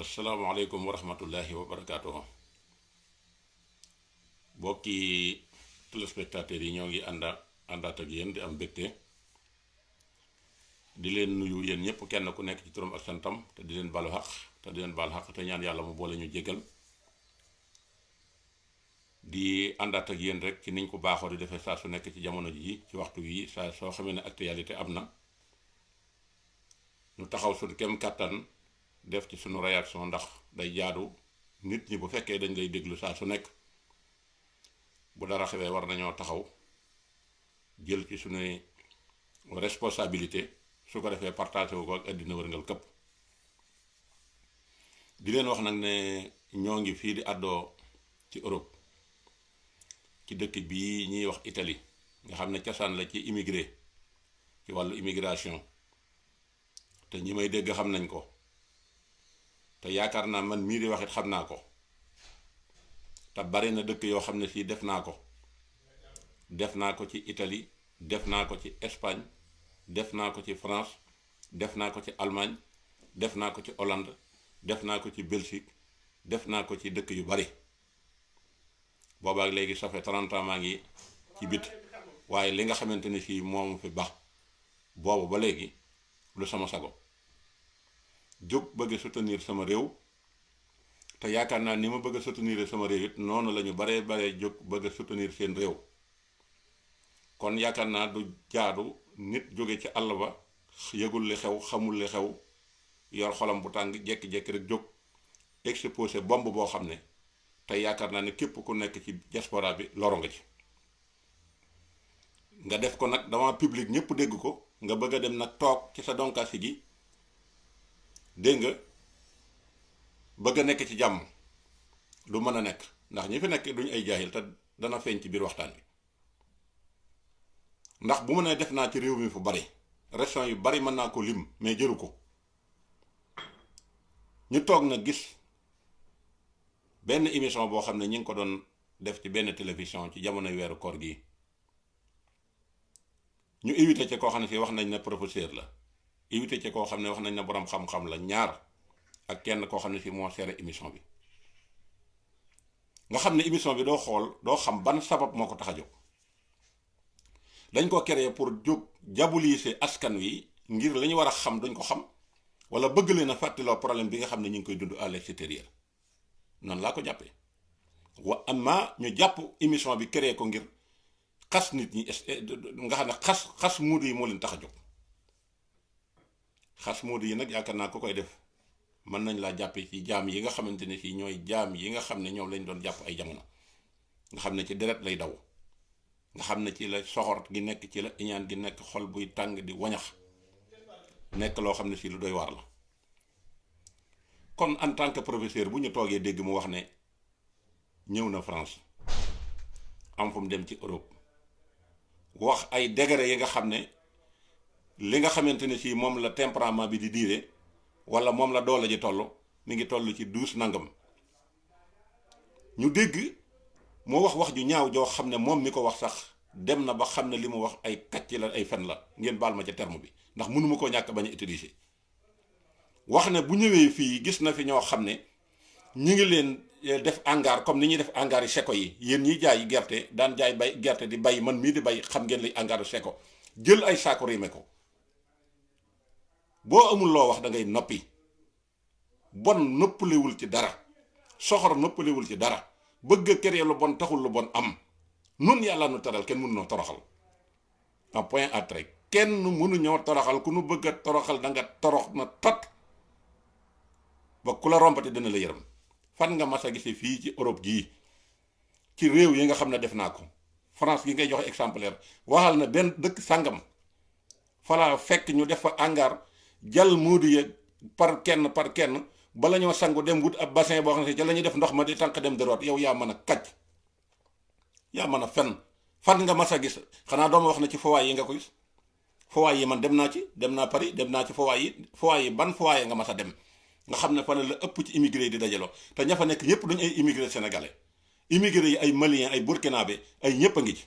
asalaamaaleykum wa rahmatullahi wa barakaatuhu bokki téléspectateurs yi ñoo ngi àndaat ak yéen di am mbégte di leen nuyu yéen ñëpp kenn ku nekk ci turam ak santam te di leen balu xaq te di leen bal xaq te ñaan yàlla mu boole ñu jégal di àndaat ak yéen rek ci niñ ko baaxoo di defee saa su nekk ci jamono ji ci waxtu wi saa soo xamee ne actualité am na ñu taxaw suñu kem kàttan def ci sunu réaction ndax day jaadu nit ñi bu fekkee dañ lay déglu saa su nekk bu dara xewee war nañoo taxaw jël ci sunuy responsabilité su ko defee partagé wu ko ak àddina wërngal këpp di leen wax nag ne ñoo ngi fii di àddoo ci Europe ci dëkk bii ñuy wax Italie nga xam ne cosaan la ci immigré ci wàllu immigration te ñi may dégg xam nañ ko te yaakaar naa man mii di waxit xam naa ko te bari na dëkk yoo xam ne fii def naa ko ci Italie def naa ko ci Espagne def naa ko ci France def naa ko ci Allemagne def naa ko ci Hollande def naa ko ci Belgique def naa ko ci dëkk yu bari boobaak léegi ça fait 30 ans maa ngi ci bit waaye li nga xamante ni fii moomu fi baax boobu ba léegi lu sama sago jóg bëgg a soutenir sama réew te yaakaar naa ni ma bëgg a soutenir sama réew it noonu la ñu bare jóg bëgg a soutenir seen réew kon yaakaar naa du jaadu nit jóge ci àll ba yëgul li xew xamul li xew yor xolam bu tàng jekki-jekki rek jóg exposé bomb boo xam ne te yaakaar naa ne képp ku nekk ci diaspora bi loro nga ci nga def ko nag devant public ñëpp dégg ko nga bëgg a dem nag toog ci sa donkaasi gi dégg nga bëgg a nekk ci jàmm du mën a nekk ndax ñi fi nekk duñ ay jaahil te dana feeñ ci biir waxtaan bi ndax bu mu ne def naa ci réew mi fu bari région yu bari mën naa ko lim mais jëru ko ñu toog na gis benn émission boo xam ne ñi ngi ko doon def ci benn télévision ci jamono weeru koor gi ñu invité ci koo xam ne fii wax nañ ne professeur la invité ci koo xam ne wax nañ ne borom xam-xam la ñaar ak kenn koo xam ne fii moo seere émission bi nga xam ne émission bi doo xool doo xam ban sabab moo ko tax a jóg dañ ko créé pour jóg diaboliser askan wi ngir la ñu war a xam duñ ko xam wala bëgg leen a fàttaloo problème bi nga xam ne ñu ngi koy dund à l'extérieur noonu laa ko jàppee wa amma ñu jàpp émission bi créé ko ngir xas nit ñi nga xam ne xas muudu yi moo leen tax a jóg xas muudu yi nag yaakaar naa ko koy def mën nañ laa jàppe ci jaam yi nga xamante ne fii ñooy jaam yi nga xam ne ñoom lañ doon jàpp ay jamono nga xam ne ci deret lay daw nga xam ne ci la soxor gi nekk ci la iñaan gi nekk xol buy tàng di wañax nekk loo xam ne fii lu doy waar la kon en tant que professeur bu ñu toogee dégg mu wax ne ñëw na France am fu mu dem ci Europe wax ay degré yi nga xam ne li nga xamante ne fii moom la tempérament bi di diire wala moom la doole ji toll mi ngi toll ci 12 nangam ñu dégg moo wax ju ñaaw joo xam ne moom mi ko wax sax dem na ba xam ne li mu wax ay kàcc la ay fen la ngeen baal ma ca terme bi ndax mënuma koo ñàkk bañ a utiliser wax ne bu ñëwee fii gis na fi ñoo xam ne ñi ngi leen def hangar comme ni ñuy def hangar yi seko yi yéen ñiy jaay gerte daan jaay bay gerte di bay man mii di bay xam ngeen li hangar seko jël ay saako riime ko boo amul loo wax da ngay noppi bon noppalewul ci dara soxor noppalewul ci dara bëgg a créer lu bon taxul lu bon am nun yàlla nu teral kenn mënu noo toroxal en point à trait kenn mënu ñoo toroxal ku nu bëgg a toroxal da nga torox na tot ba ku la rompati dina la yërëm fan nga mas a gisee fii ci Europe gii ci réew yi nga xam ne def naa ko France gi ngay joxe exemplaire waxal na benn dëkk sàngam falaa fekk ñu def fa hangar jal muudu ya par kenn bala ñoo sangu dem wut ab bassin boo xam ne ca la ñuy def ndox ma di tànk dem di root yow yaa mën a kàcc yaa mën a fen fan nga mas a gis xanaa dooma wax na ci fowaay yi nga ko gis fowaay yi man dem naa Paris dem naa ci fowaay yi ban fowaay nga mas a dem nga xam ne fa la ëpp ci immigré yi di dajaloo te ña fa nekk ñëpp duñ ay immigré sénégalais immigré yi ay malien ay burkinabé ay ñëpp a ngi ci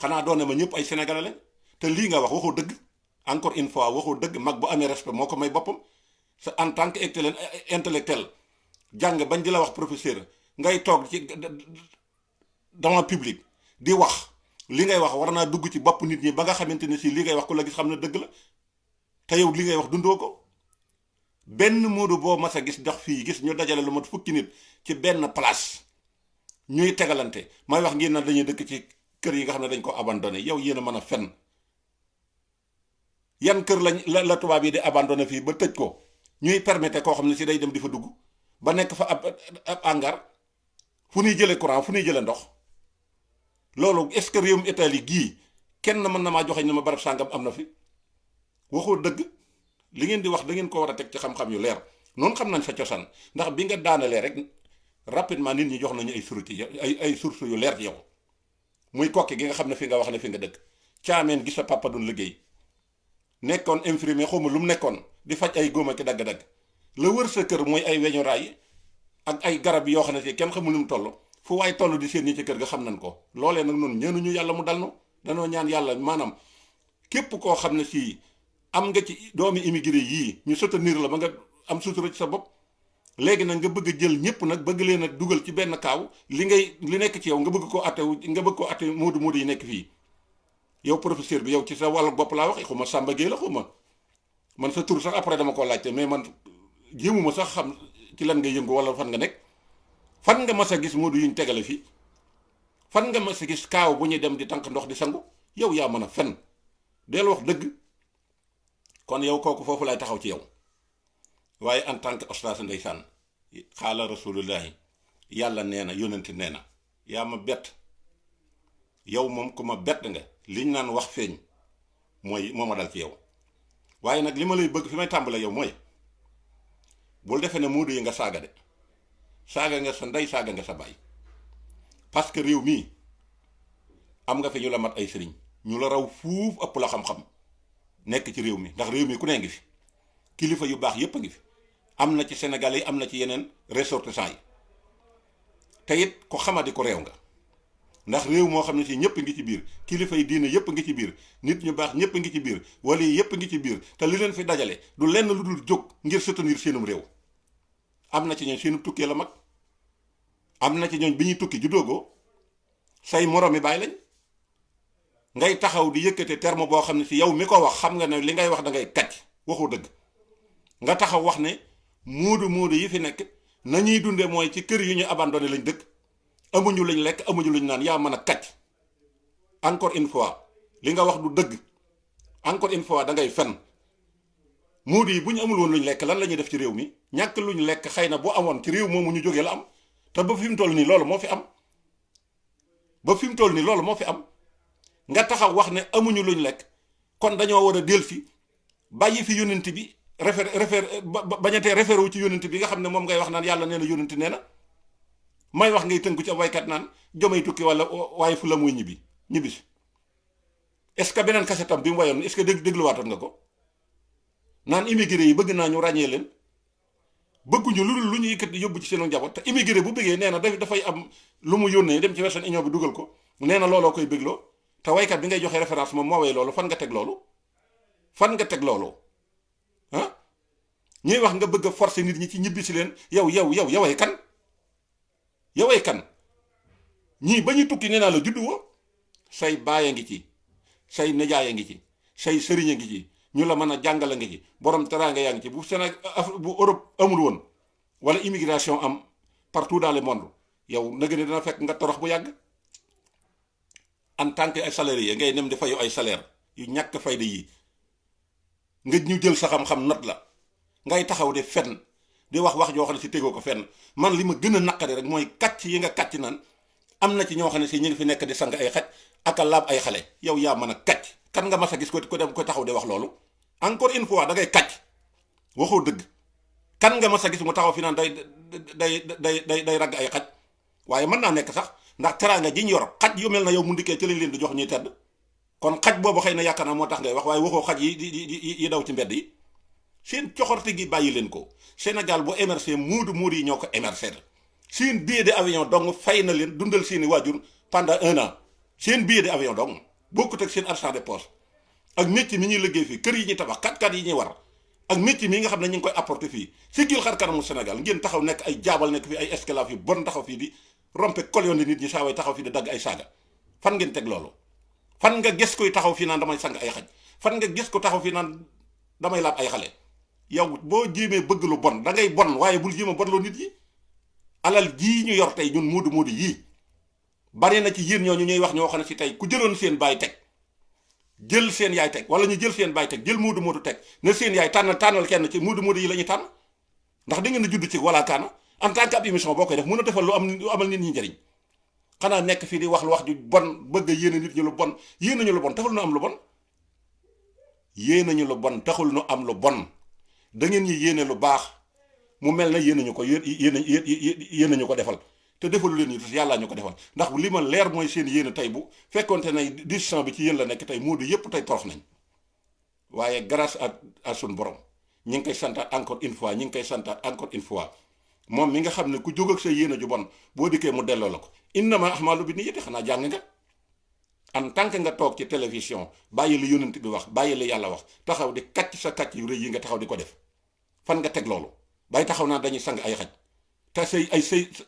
xanaa doone ma ñëpp ay sénégalais lañ te lii nga wax waxoo dëgg encore une fois waxoo dëgg mag bu amee respect moo ko may boppam sa en tant que intellectuel jàng bañ di la wax professeur ngay toog ci dans public di wax li ngay wax war naa dugg ci bopp nit ñi ba nga xamante ne si li ngay wax ku la gis xam ne dëgg la te yow li ngay wax dundoo ko. benn moodu boo mas a gis dox fii gis ñu dajale lu mat fukki nit ci benn place ñuy tegalante may wax ngeen na dañuy dëkk ci kër yi nga xam ne dañ ko abandonné yow yéen a mën a fen yan kër la tubaab yi di abandonné fii ba tëj ko ñuy permettre koo xam ne si day dem di fa dugg ba nekk fa ab hangar fu ñuy jëlee courant fu ñuy jëlee ndox loolu est-ce que réewum Italie gii kenn mën na maa joxe ne ma barab sàngam am na fi waxoo dëgg. li ngeen di wax da ngeen ko war a teg ci xam-xam yu leer noonu xam nañ sa cosaan ndax bi nga daanalee rek rapidement nit ñi jox nañu ay sources yu leer ci yow muy kokki gi nga xam ne fi nga wax ne fi nga dëkk caameen gi sa papa doon liggéey nekkoon infirmier xawma lu mu nekkoon di faj ay góoma ki dagg-dagg la wër sa kër mooy ay weñu raay ak ay garab yoo xam ne si kenn xamul nu mu toll fu waay toll di seen ñi ci kër ga xam nañ ko loolee nag noonu ñaanuñu yàlla mu dal no danoo ñaan yàlla maanaam képp koo xam ne si am nga ci doomi immigré yii ñu soutenir la ba nga am sutura ci sa bopp léegi nag nga bëgg a jël ñëpp nag bëgg leen a dugal ci benn kaaw li nekk ci yow nga bëgg koo atte moodu yi nekk fii yow professeur bi yow ci sa wàllu bopp laa wax xuma Samba Gueye la xuma man sa tur sax après dama ko laajte mais man jéemuma sax xam ci lan nga yëngu wala fan nga nekk fan nga mas a gis moodu yuñ tegale fii fan nga mas a gis kaaw bu ñuy dem di tànk ndox di sangu yow yaa mën a fen del wax dëgg. kon yow kooku foofu lay taxaw ci yow waaye en tant que oustaz ndeysaan xaala rasulullahi yàlla nee na yónnante nee na yaa ma bett yow moom ku ma bett nga liñ naan wax feeñ mooy moo ma dal ci yow waaye nag li ma lay bëgg fi may tàmbale yow mooy bul defee ne moodu yi nga saaga de saaga nga sa ndey saaga nga sa baay parce que réew mii am nga fi ñu la mat ay sëriñ ñu la raw fuuf ëpp la xam-xam nekk ci réew mi ndax réew mi ku ne ngi fi kilifa yu baax yépp a ngi fi am na ci Sénégalais yi am na ci yeneen ressortissants yi te it ko xamadi ko réew nga ndax réew moo xam ne si ñëpp ngi ci biir kilifa yi diine yépp ngi ci biir nit ñu baax ñëpp ngi ci biir wala yi yépp ngi ci biir te li leen fi dajale du lenn lu dul jóg ngir soutenir seenum réew am na ci ñooñ seenu tukkee la mag am na ci ñooñ bi ñuy tukki juddoogoo say moromi baay lañ ngay taxaw di yëkkate terme boo xam ne si yow mi ko wax xam nga ne li ngay wax da ngay kàcc waxu dëgg nga taxaw wax ne moodu yi fi nekk nañuy dunde mooy ci kër yu ñu abandonné lañ dëkk amuñu luñ lekk amuñu luñ naan yaa mën a kàcc encore une fois li nga wax du dëgg encore une fois da ngay fen moodu yi bu ñu amul woon luñ lekk lan la ñuy def ci réew mi ñàkk luñ lekk xëy na bu amoon ci réew moomu ñu jógee la am te ba fi mu toll nii loolu moo fi am nga taxaw wax ne amuñu luñ lekk kon dañoo war a dellusi bàyyi fi yónnent bi bañatee référé wu ci yónnent bi nga xam ne moom ngay wax naan yàlla nee na yónnent nee na may wax ngay tënku ci ab waykat naan jomay tukki wala waaye fu la muy ñibbisi est-ce que beneen kasetam bi mu wayoon est-ce que dégluwaatoon nga ko naan immigré yi bëgg naa ñu ràññee leen bëgguñu lu ñu yëkkati yóbbu ci seenu njaboot te immigré bu bëggee nee na dafay am lu mu yónnee dem ci Western Union bi dugal ko nee na looloo koy bégloo te waykat bi ngay joxe référence moom moo way loolu fan nga teg loolu ah ñuy wax nga bëgg a forcer nit ñi ci ñibbi si leen yoway kan ñii ba ñu tukki nee naa la juddu woo say baay a ngi ci say nijaay a ngi ci say sëriñ a ngi ci ñu la mën a jàngale ngi ci borom teraanga yaa ngi ci bu Sénégal bu Europe amul woon wala immigration am partout dans le monde yow nag ne dina fekk nga torox bu yàgg en tant que ay salarié ngay nem di fayu ay salaire yu ñàkk fayda yi nga ñu jël sa xam-xam not la ngay taxaw di fenn di wax joo xam ne si tegoo ko fenn man li ma gën a naqari rek mooy kàcc yi nga kàcc naan am na ci ñoo xam ne si ñu ngi fi nekk di sang ay xaj ak a laab ay xale yow yaa mën a kàcc kan nga mas a gis ko dem ko taxaw di wax loolu encore une fois da ngay kàcc waxoo dëgg kan nga mas a gis mu taxaw fi naan day ragg ay xaj waaye mën naa nekk sax ndax teraanga ji ñu yor xaj yu mel na yow mu ndikkee ci lañ leen di jox ñuy tedd kon xaj boobu xëy na yaakaar naa moo tax ngay wax waaye waxoo xaj yi daw ci mbedd yi seen coxorte gi bàyyi leen ko Sénégal bu émergé muudu yi ñoo ko émergé seen billet d'avion dong fay na leen dundal seeni waajur pendant 1 an seen billet d'avion dong bokkut ak seen argent de poche ak métier mi ñuy liggéey fii kër yi ñuy tabax kat yi ñuy war ak métier mi nga xam ne ñu ngi koy apporter fii siggil xar kanamu Sénégal ngeen taxaw nekk ay jaabal nekk fii ay esclave yu bon taxaw fii di rompe kolyoon nit ñi saa way taxaw fii di dagg ay saaga fan ngeen teg loolu. fan nga gis koy taxaw fii naan damay sang ay xaj fan nga gis ko taxaw fii naan damay laab ay xale yow boo jéemee bëgg lu bon da ngay bon waaye bul jéem a bon loo nit yi. alal jii ñu yor tey ñun moodu yii bari na ci yéen ñooñu ñuy wax ñoo xam ne si tey ku jëloon seen baay teg jël seen yaay teg wala ñu jël seen baay teg jël moodu teg ne seen yaay tànnal kenn ci moodu yi la ñuy tànn ndax da ngeen a judd ci wala kaana en tant que ab émission boo koy def mën a defal lu amal nit ñi njëriñ xanaa nekk fii di wax ju bon bëgg a yéene nit ñi lu bon yéene ñu lu bon taxul nu am lu bon yéene ñu lu bon taxul nu am lu bon da ngeen ñi yéene lu baax mu mel na yéen ñu ko yéen ñu ko defal te defalu leen ñu yàllaa ñu ko defal ndax li ma leer mooy seen yéene tey bu fekkonte ne décision bi ci yéen la nekk tey moodu yépp tey torox nañ waaye grâce à suñu borom ñi ngi koy santaat encore une fois ñi ngi koy santaat encore une fois moom mi nga xam ne ku jóg ak sa yéene ju bon boo dikkee mu delloo la ko innama ahmalu bi niyyati xanaa jàng nga en tant que nga toog ci télévision bàyyi li yonent bi wax bàyyi li yàlla wax taxaw di kàcc sa kàcc yu rëy yi nga taxaw di ko def fan nga teg loolu bay taxaw naa dañuy sang ay xaj te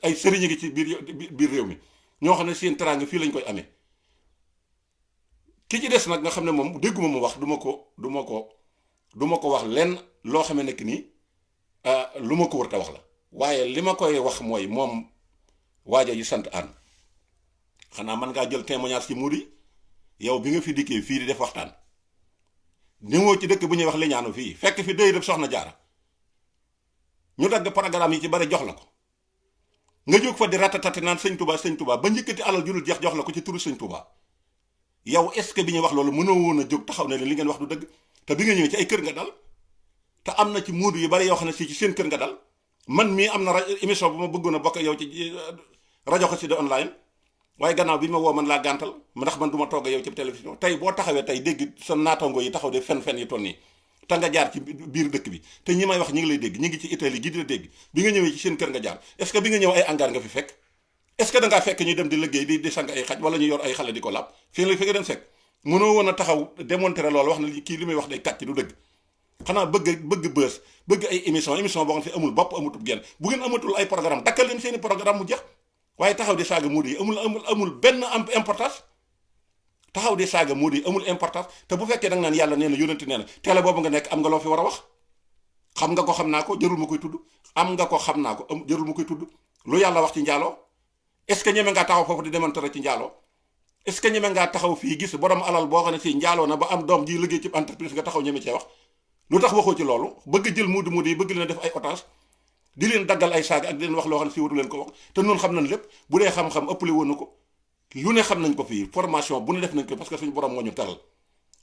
ay sëriñ ngi ci biir réew mi ñoo xam ne seen teraanga fii lañ koy amee ki ci des nag nga xam ne moom dégguma mu wax du ma ko wax lenn loo xam ne nekk nii lu ma ko war a wax la waaye li ma koy wax mooy moom waaja yu sant an xanaa mën ngaa jël témoignage ci muudi yow bi nga fi dikkee fii di def waxtaan ñëwoo ci dëkk bu ñuy wax Liñaanu fii fekk fi déy def soxna jaara ñu dagg programme yi ci bari jox la ko nga jóg fa di ratatati naan sëñ Touba ba njëkkati alal ju dul jeex jox la ko ci turu sëñ Touba yow est-ce que bi ñuy wax loolu mënoo woon a jóg taxaw ne li ngeen wax du dëgg te bi nga ñëwee ci ay kër nga dal te am na ci muudu yu bari yoo xam ne si ci seen kër nga dal man mii am na émission bu ma bëggoon a bokk yow ci rajo Xassida online waaye gannaaw bi ma woo man laa gàntal ndax man du ma togg yow ci télévision tey boo taxawee tey dégg sa naatango yi taxaw de fen yi ton nii te nga jaar ci biir dëkk bi te ñi may wax ñi ngi lay dégg ñi ngi ci Italie gi di la dégg bi nga ñëwee ci seen kër nga jaar est-ce que bi nga ñëw ay hangar nga fi fekk est-ce que da ngaa fekk ñu dem di liggéey di sang ay xaj wala ñu yor ay xale di ko làpp fii la fi nga dem fekk mënoo woon a taxaw démontrer loolu wax na kii li may wax day kàcc du dëgg xanaa bëgg bës bëgg ay émission boo xam ne fi amul bopp amutub genn bu ngeen amatul ay programme dakkal leen seeni programme mu jeex waaye taxaw di saaga muudi yi amul benn importance taxaw di saaga muudi yi amul importance te bu fekkee da nga naan yàlla nee na yónent nee na télé boobu nga nekk am nga loo fi war a wax xam nga ko xam naa ko jërul ma koy tudd am nga ko xam naa ko jërul ma koy tudd lu yàlla wax ci njaaloo est-ce que ñeme ngaa taxaw foofu di démontrer ci njaaloo est-ce que ñeme ngaa taxaw fii gis borom alal boo xam ne si njaaloo na ba am doom ji liggéey ci entreprise nga taxaw ñeme cee wax lu tax waxoo ci loolu bëgg jël muudi yi bëgg leen def ay otage di leen daggal ay saaga ak di leen wax loo xam ne si waru leen ko wax te noonu xam nañ lépp bu dee xam-xam ëppale woon na ko lu ne xam nañ ko fii formation bu ne def nañ ko parce que suñu borom moo ñu teral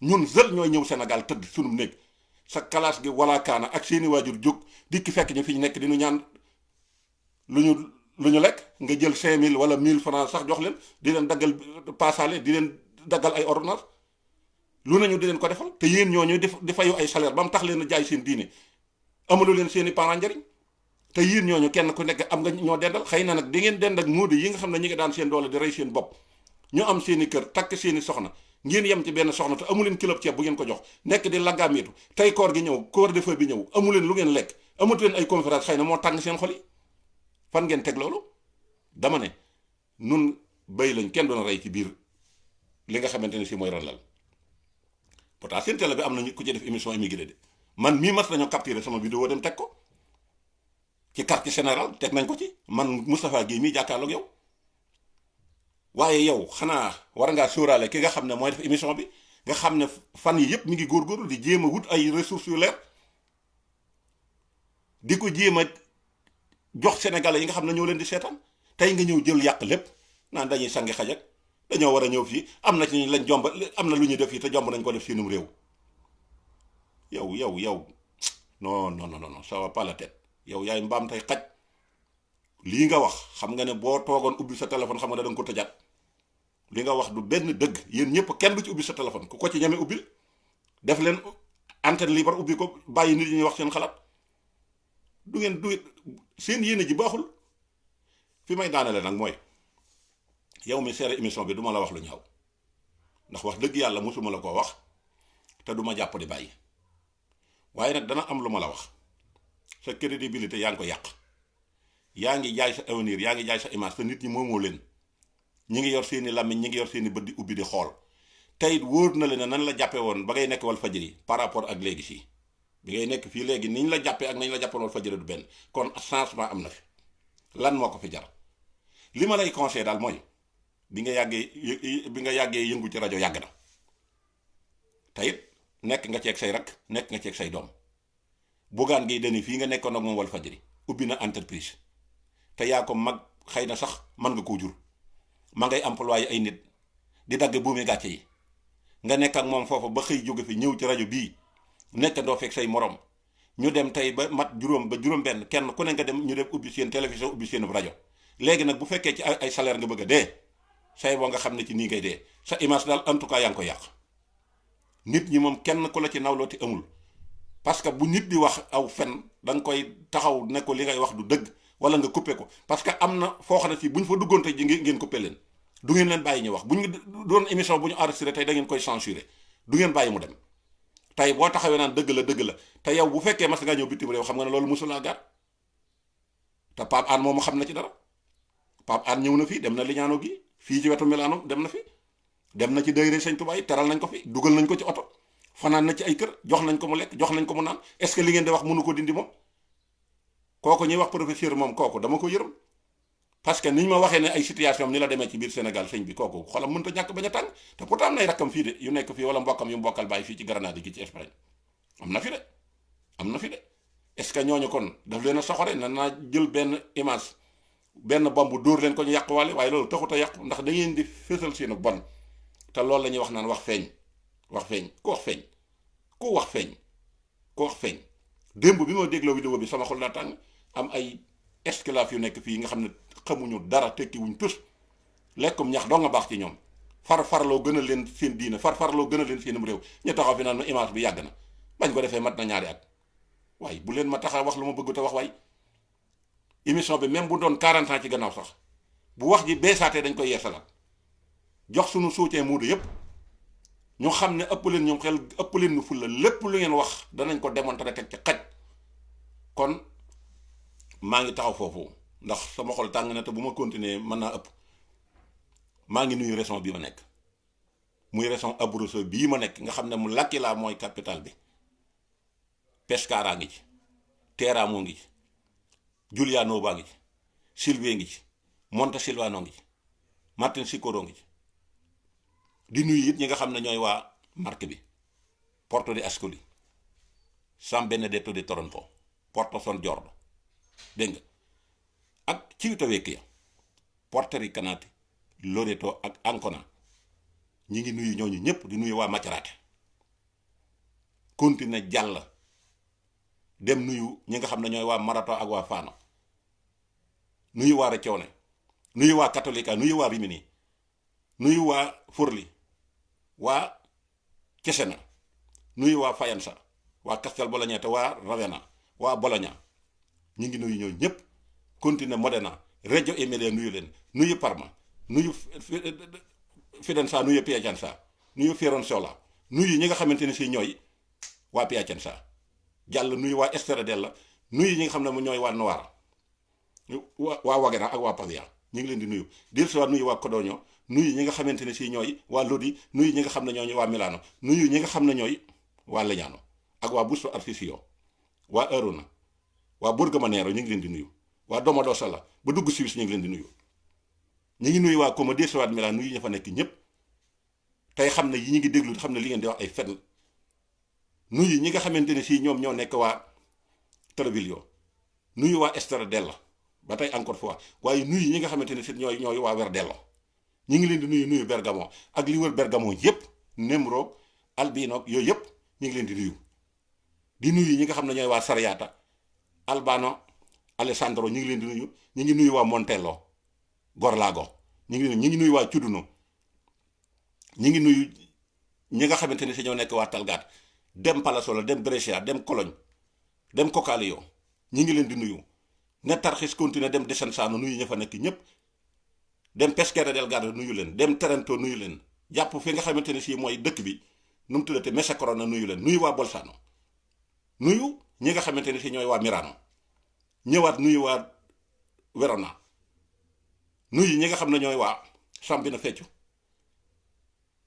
ñun seul ñooy ñëw Sénégal tëdd suñu néeg sa classe gi wala kaana ak seeni waajur jóg dikki fekk ñu fi ñu nekk di ñu ñaan lu ñu lekk nga jël 5000 wala 1000 francs sax jox leen di leen daggal passaale di leen daggal ay ordonnance lu nañu di leen ko defal te yéen ñooñu di fayu ay salaire ba mu tax leen a jaay seen diine amalu leen seeni parents njariñ te yéen ñooñu kenn ku nekk am nga ñoo dendal xëy na nag di ngeen dend ak muudi yi nga xam ne ñi ngi daan seen doole di rey seen bopp ñu am seeni kër takk seeni soxna ngeen yem ci benn soxna te amu leen kilo ceeb bu ngeen ko jox nekk di laggaamitu tey koor gi ñëw koor de feu bi ñëw amu leen lu ngeen lekk amatu leen ay conférence xëy na moo tàng seen xol yi fan ngeen teg loolu dama ne nun béy lañ kenn doon rey ci biir li nga xamante ne si mooy ranlal pourtant seen télé bi am na ku ci def émission immigré de man mii mas nañoo capturer sama vidéo dem teg ko ci quartier général teg nañ ko ci man Moustapha Guèye mii jàkkaarloog yow waaye yow xanaa war ngaa sóoraale ki nga xam ne mooy def émission bi nga xam ne fan yi yëpp mi ngi góorgóorlu di jéem a wut ay ressources yu leer di ko jéem a jox sénégalais yi nga xam ne ñoo leen di seetaan tey nga ñëw jël yàq lépp naan dañuy sangi xajak dañoo war a ñëw fii am na ci lañ jomb am na lu ñuy def fii te jomb nañ ko def seenum réew yow non ça va pas la tête yow yaay mbaam tey xaj lii nga wax xam nga ne boo toogoon ubbi sa téléphone xam nga ne danga ko tëjaat li nga wax du benn dëgg yéen ñëpp kenn du ci ubbi sa téléphone ku ko ci ñeme ubbil def leen antenne libre ubbi ko bàyyi nit ñi wax seen xalaat du seen yéene ji baaxul fi may daanale nag mooy yow mi seere émission bi duma la wax lu ñaaw ndax wax dëgg yàlla mosuma la koo wax te duma jàpp di bàyyi waaye nag dana am lu ma la wax sa crédibilité yaa ngi ko yàq yaa ngi jaay sa avenir yaa ngi jaay sa image te nit ñi moomoo leen ñi ngi yor seeni làmmiñ ñi ngi yor seeni bët di ubbi di xool tey wóor na leen ne nan la jàppe woon ba ngay nekk Walfadjri par rapport ak léegi fii bi ngay nekk fii léegi niñ la jàppee ak nañ la jàppoon Walfadjri du benn kon changement am na fi lan moo ko fi jar li ma lay conseillé daal mooy bi nga yàggee yëngu ci rajo yàgg na te it nekk nga ceeg say rak nekk nga ceeg say doom Bougane Gueye Dany fii nga nekkoon ak moom Walfadjri ubbi na entreprise te yaa ko mag xëy na sax mën nga koo jur ma ngay employé ay nit di dagg buumi gàcce yi nga nekk ak moom foofu ba xëy jóge fi ñëw ci rajo bii nekk doo fekk say morom ñu dem tey ba mat juróom benn kenn ku ne nga dem ñu dem ubbi seen télévision ubbi seen rajo léegi nag bu fekkee ci ay salaire nga bëgg a dee say boo nga xam ne ci nii ngay dee sa image daal en tout cas yaa ngi ko yàq nit ñi moom kenn ku la ci nawlooti amul parce que bu nit di wax aw fen da nga koy taxaw ne ko li ngay wax du dëgg wala nga coupé ko parce que am na foo xam ne si bu ñu fa duggoon tey ji ngeen coupé leen du ngeen leen bàyyi ñu wax bu ñu doon émission bu ñu enregistré tey da ngeen koy censuré du ngeen bàyyi mu dem tey boo taxawee naan dëgg la te yow bu fekkee mas ngaa ñëw bitim réew xam nga ne loolu mosulaa gar te Pape Hann moomu xam na ci dara Pape Hann ñëw na fii dem na Lignano gi fii ci wetu Milano dem na fi dem na ci dayre Sëñ Tuubaa yi teral nañ ko fi dugal nañ ko ci oto fanaan na ci ay kër jox nañ ko mu lekk jox nañ ko mu naan est-ce que li ngeen di wax mënu ko dindi moom kooku ñuy wax professeur moom kooku dama ko yërëm parce que niñ ma waxee ne ay situation ni la demee ci biir Sénégal sëñ bi kooku xolam mënta ñàkk bañ a tàng te pourtant am nay rakkam fii de yu nekk fii wala mbokkam yu mbokkal bàyyi fii ci Granada gi ci Espagne am na fi de est-ce que ñooñu kon daf leen a soxore na naa jël benn image benn bomb dóor leen ko ñu yàquwaale waaye loolu taxut a yàqu ndax da ngeen di fésal seenu bon te loolu la ñuy wax naan wax feeñ ku wax feeñ démb bi ma dégloo vidéo bi sama xol naa tàng am ay esclave yu nekk fii nga xam ne xamuñu dara tekki wuñ tus lekkum ñax doo nga baax ci ñoom farloo gën a leen seen diine farloo gën a leen seenum réew ñu taxaw fi naan ma image bi yàgg na bañ ko defee mat na ñaari at waaye bu leen ma taxa wax lu ma bëgg te wax waay émission bi même bu doon 40 ans ci gannaaw sax bu wax ji beesaatee dañ koy yeesalaat jox suñu soutien muudu yépp ñu xam ne ëpp leen ñoom xel ëpp leen nu fulla lépp lu ngeen wax danañ ko démontrer teg ci xaj kon maa ngi taxaw foofu ndax sama xol tàng na te bu ma continuer mën naa ëpp maa ngi nuyu région bii ma nekk muy région Abruzzo bii ma nekk nga xam ne mu L'Aquila mooy capital bi Pescara ngi ci Teramo ngi ci Giulianova ngi ci Silve ngi ci Montesilvano ngi ci Martinsicuro ngi ci di nuyu it ñi nga xam ne ñooy waa Marche bi Porto de Ascoli San Benedetto de Toronto Porto San Giorgio dégg nga ak Civitavecchia Porto Recanati Loreto ak Ancona ñi ngi nuyu ñooñu ñëpp di nuyu waa Macerata continuer jàll dem nuyu ñi nga xam ne ñooy waa Marato ak waa Fano nuyu waa Recione nuyu waa Cattolica nuyu waa Rimini nuyu waa Forlì waa Cesena nuyu waa Faenza waa Castel Bolognese waa Ravenna waa Bologna ñu ngi nuyu ñooñu ñëpp continuer Modena Reggio Emilia nuyu leen nuyu Parma nuyu Fidenza nuyu Piacenza nuyu Fiorenzuola nuyu ñi nga xamante ne si ñooy waa Piacenza jàll nuyu waa Stradella nuyu ñi nga xam ne mu ñooy waa Novara waa Wagena ak waa Pavia ñu ngi leen di nuyu dir si waa nuyu waa Codogno nuyu ñi nga xamante ne si ñooy waa Lodi nuyu ñi nga xam ne ñooy waa Milano nuyu ñi nga xam ne ñooy waa Legnano ak waa Busto Arsizio waa Arona waa Borgomanero ñu ngi leen di nuyu waa Domodossola ba dugg Suisse ñu ngi leen di nuyu ñu ngi nuyu waa Como dir si waa Milan nuyu ña fa nekk ñëpp tey xam ne yi ñu ngi déglu xam ne li ngeen di wax ay fen nuyu ñi nga xamante ne si ñoom ñoo nekk waa Treviglio nuyu waa Stradella ba tey encore fois waaye nuyu ñi nga xamante ne si ñooy waa Verdello ñu ngi leen di nuyu Bergamo ak li wër Bergamo yëpp Nemro Albino yooyu yëpp ñu ngi leen di nuyu ñi nga xam ne ñooy waa Sariata Albano Alessandro ñu ngi leen di nuyu ñu ngi nuyu waa Montello Gorlago ñu ngi nuyu waa Cudduno ñu ngi nuyu ñi nga xamante ne si ñoo nekk waa Talgat dem Palazzolo dem Brescia dem Cologne dem Cocalio ñu ngi leen di nuyu ne Tarxis continue dem Desenzano nuyu ña fa nekk ñëpp dem Pescara del Garda nuyu leen dem Trento nuyu leen jàpp fi nga xamante ne si mooy dëkk bi nu mu tuddate Messa Corona nuyu leen nuyu waa Bolzano nuyu ñi nga xamante ni si ñooy waa Mirano ñëwaat nuyu waa Verona nuyu ñi nga xam ne ñooy waa Sambina Feccu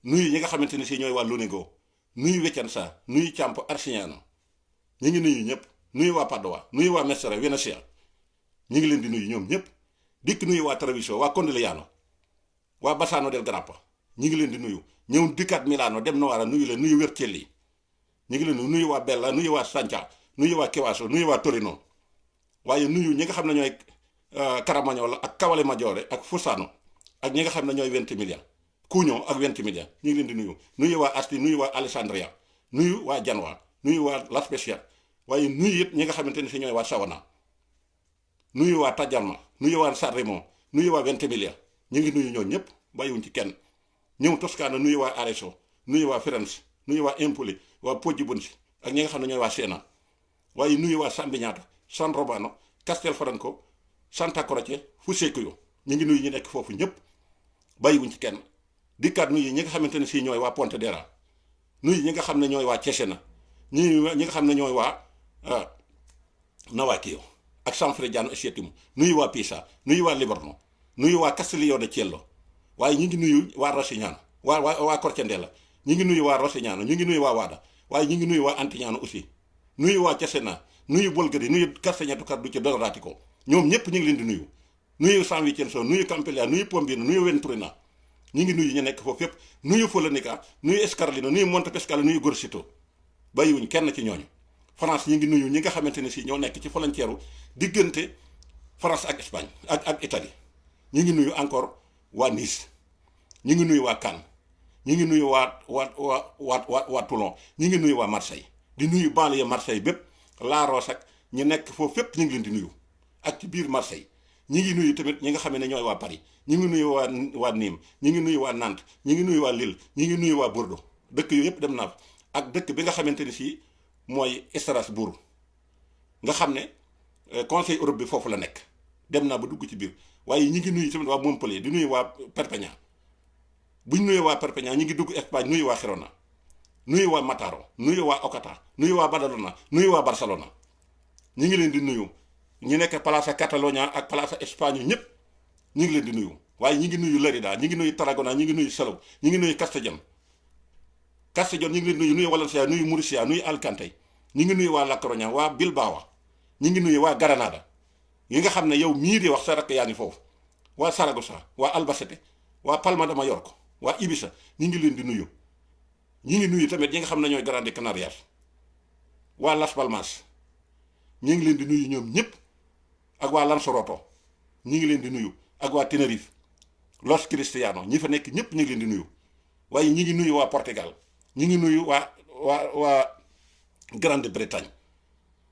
nuyu ñi nga xamante ni si ñooy waa Lonigo nuyu Vicenza nuyu Campo Arcignano ñu ngi nuyu ñëpp nuyu waa Padova nuyu waa Mestre Venezia ñu ngi leen di nuyu ñoom ñëpp dikk nuyu waa Treviso waa Condigliano waa Bassano del Grappa ñu ngi leen di nuyu ñëw dikkaat Milano dem Novara nuyu leen nuyu Vercelli ñu ngi leen di nuyu waa Bella nuyu waa Sanca nuyu waa Chivasso nuyu waa Torino waaye nuyu ñi nga xam ne ñooy Caramagnola ak Cavale Maggiore ak Fussano ak ñi nga xam ne ñooy Ventimiglia Cugno ak Ventimiglia ñu ngi leen di nuyu waa Asti nuyu waa Alessandria nuyu waa Genoa nuyu waa La Spezia waaye nuyu it ñi nga xamante ni si ñooy waa Savona nuyu waa Tajalma nuyu waa Sanremo nuyu waa Ventimiglia ñu ngi nuyu ñoo ñëpp bàyyiwuñ ci kenn ñëw Toscana nuyu waa Arezzo nuyu waa Firenze nuyu waa Empoli waa Poggibonsi ak ñi nga xam ne ñooy waa Siena waaye nuyu waa San Miniato San Romano Castelfranco Santa Croce Fucecchio ñu ngi nuyu ñu nekk foofu ñëpp bàyyiwuñ ci kenn dikkaat nuyu ñi nga xamante ne si ñooy waa Pontedera nuyu ñi nga xam ne ñooy waa Cesena ñi nga xam ne ñooy waa Novacchio ak Sanfrecciano e Settimo nuyu waa Pisa nuyu waa Livorno nuyu waa Castiglio de Cielo waaye ñu ngi nuyu waa Rosignano waa Corcendella ñu ngi nuyu waa Rosignano ñu ngi nuyu waa Wada waaye ñu ngi nuyu waa Antignano aussi nuyu waa Cesena nuyu Bolgari nuyu Castagneto Carducci Doratico ñoom ñëpp ñu ngi leen di nuyu San Vincenzo nuyu Campiglia nuyu Piombino nuyu Venturina ñu ngi nuyu ñu nekk foofu yëpp nuyu Follonica nuyu Escarlino nuyu Montepescalo nuyu Gorsito bàyyiwuñ kenn ci ñooñu France ñu ngi nuyu ñi nga xamante ne si ñoo nekk ci frontière diggante France ak Espagne ak Italie ñu ngi nuyu encore waa Nice ñu ngi nuyu waa Cannes ñu ngi nuyu waa Toulon ñu ngi nuyu waa Marseille di nuyu banlieue Marseille bépp La Roche ak ñu nekk foofu fépp ñu ngi leen di nuyu ak ci biir Marseille ñi ngi nuyu tamit ñi nga xam ne ñooy waa Paris ñu ngi nuyu waa Nîmes ñu ngi nuyu waa Nantes ñu ngi nuyu waa Lille ñu ngi nuyu waa Bordeaux dëkk yooyu yëpp dem naa ak dëkk bi nga xamante ni si mooy Strasbourg nga xam ne conseil Europe bi foofu la nekk dem naa ba dugg ci biir waaye ñi ngi nuyu tamit waa Montpellier di nuyu waa Perpignan buñ nuyu waa Perpignan ñi ngi dugg Espagne nuyu waa Girona nuyu waa Mataro nuyu waa Ocata nuyu waa Badalona nuyu waa Barcelona ñi ngi leen di nuyu ñu nekk Plaza Catalunya ak Plaza Espagne ñëpp ñu ngi leen di nuyu waaye ñi ngi nuyu Lérida ñi ngi nuyu Tarragona ñi ngi nuyu Salou ñi ngi nuyu Castellón ñu ngi leen di nuyu Valencia nuyu Murcia nuyu Alicante ñi ngi nuyu waa La Coruña waa Bilbao ñi ngi nuyu waa Granada yi nga xam ne yow mii di wax sa rakk yaa ngi foofu waa Saragossa waa Albacete waa Palma de Mallorca waa Ibiza ñi ngi leen di nuyu ñi ngi nuyu tamit ñi nga xam ne ñooy Grande Canarias waa Las Palmas ñi ngi leen di nuyu ñoom ñëpp ak waa Lanzarote ñi ngi leen di nuyu ak waa Tenerife Los Cristianos ñi fa nekk ñëpp ñu ngi leen di nuyu waaye ñi ngi nuyu waa Portugal ñi ngi nuyu waa Grande-Bretagne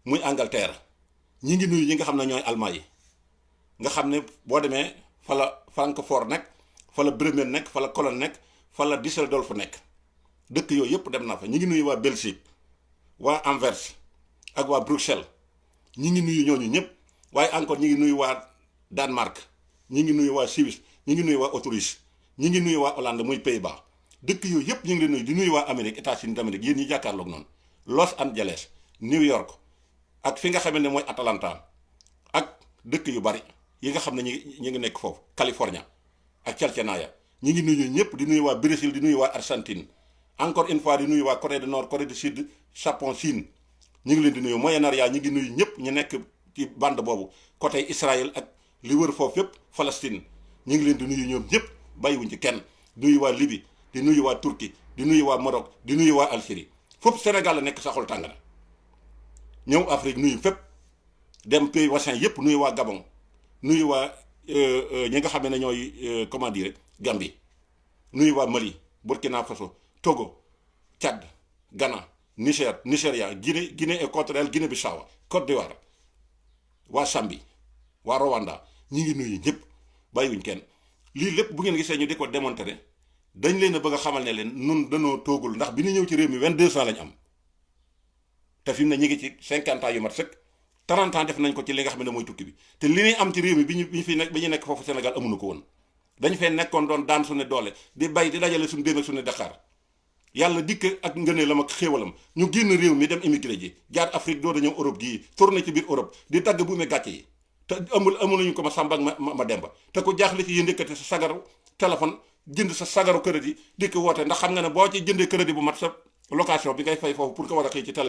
muy Angleterre ñi ngi nuyu ñi nga xam ne ñooy Allemagne yi nga xam ne boo demee fa la Francfort nekk fa la Bremen nekk fa la Cologne nekk fa la Düsseldorf nekk dëkk yooyu yëpp dem na fa ñi ngi nuyu waa Belgique waa Anvers ak waa Bruxelles ñi ngi nuyu ñooñu ñëpp waaye encore ñi ngi nuyu waa Danemark ñi ngi nuyu waa Suisse ñi ngi nuyu waa Autriche ñi ngi nuyu waa Hollande muy Pays-Bas dëkk yooyu yëpp ñu ngi leen nuyu di nuyu waa Amérique États-Unis d'Amérique yéen ñi jàkkaarloog noonu Los Angeles New York ak fi nga xam ne mooy Atlanta ak dëkk yu bari yi nga xam ne ñi ngi nekk foofu California ak Cincinnati ñi ngi nuyu ñëpp di nuyu waa Brésil di nuyu waa Argentine encore une fois di nuyu waa Corée du Nord Corée du Sud Japon Chine ñu ngi leen di nuyu Moyen-Orient ñi ngi nuyu ñëpp ñu nekk ci bande boobu côté Israël ak li wër foofu yëpp Palestine ñu ngi leen di nuyu ñoom ñëpp bàyyiwuñ ci kenn nuyu waa Libye di nuyu waa Turquie di nuyu waa Maroc di nuyu waa Algérie foofu Sénégal la nekk saxul tàng na ñëw Afrique nuyu fépp dem pays voisins yëpp nuyu waa Gabon nuyu waa ñi nga xam ne ñooy comment dire Gambie nuyu waa Mali Burkina Faso Togo Tchad Ghana Nigeria Guinée équatoriale Guinée-Bissau Côte d'Ivoire waa Zambie waa Rwanda ñi ngi nuyu ñëpp bàyyiwuñ kenn lii lépp bu ngeen gisee ñu di ko démontrer dañ leen a bëgg a xamal ne leen nun danoo toogul ndax bi ñu ñëw ci réew mi 22 ans lañ am te fi mu ne ñu ngi ci 50 ans yu mat sëkk 30 ans def nañ ko ci li nga xam ne mooy tukki bi te li ñuy am ci réew mi bi ñu nekk foofu Sénégal amuñu ko woon dañ fee nekkoon doon daan suñu doole di bay di dajale suñu déem ak suñu Dakar yàlla dikk ak ngëneelam ak xéewalam ñu génn réew mi dem immigré ji jaar Afrique doo da ñëw Europe gii tourné ci biir Europe di tagg bu me gàcce yi te amuluñu ko ma Samba ak ma Demba te ku jaaxle ci yéen ndëkkate sa sagaru téléphone jënd sa sagaru crédit di ko woote ndax xam nga ne boo ci jëndee crédit bu mat sa location bi ngay fay foofu pour ko war a xëy ci télé